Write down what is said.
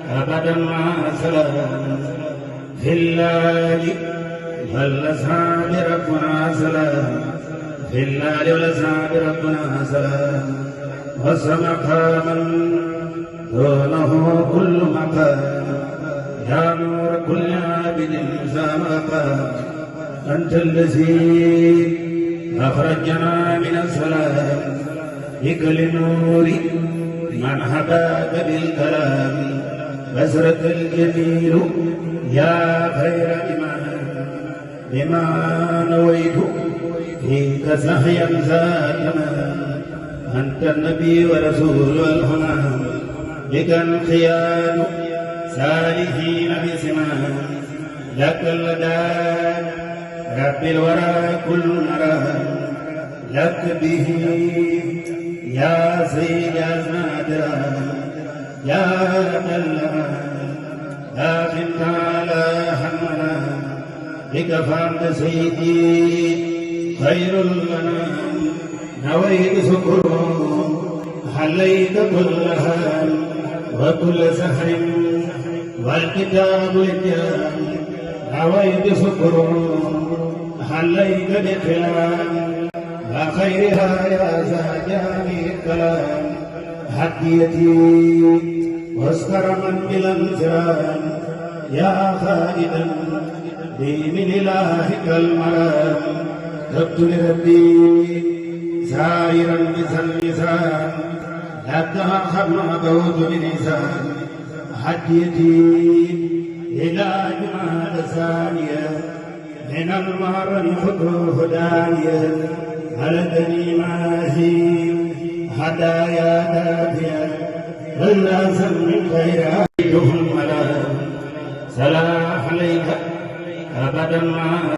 أبدا مع سلام في الليل والأسحاب ربنا سلام في الليل والأسحاب ربنا سلام وسمقاما دونه كل مقام يا نور كل عابد سمقام أنت الذي أخرجنا من السلام بك لنور من هباك بالكلام بسرة الجميل يا خير إمام بما نويت فيك سحيا ذاتنا أنت النبي ورسول الهمام بك الخيال سالكين بسمام لك اللدان رب الورى كل مرام لك به يا سيد نادرا يا كلما يا بنت على حمنا بك فانت سيدي خير لنا نويت شكر حليت كل هام وكل سحر والكتاب الجام نويت شكر حليت بكلام وخيرها يا زاجاني الكلام هديتي واسترما بلا انسان يا خالدا لي من الهك المرام تبت لربي سائرا بذا اللسان لك خبر قوت بلسان هديتي الى جمال ثانيه من المهر خذه هدايا هلكني ماهي هدايا دافيا والناس من خيراتهم ولا سلام عليك ابدا ما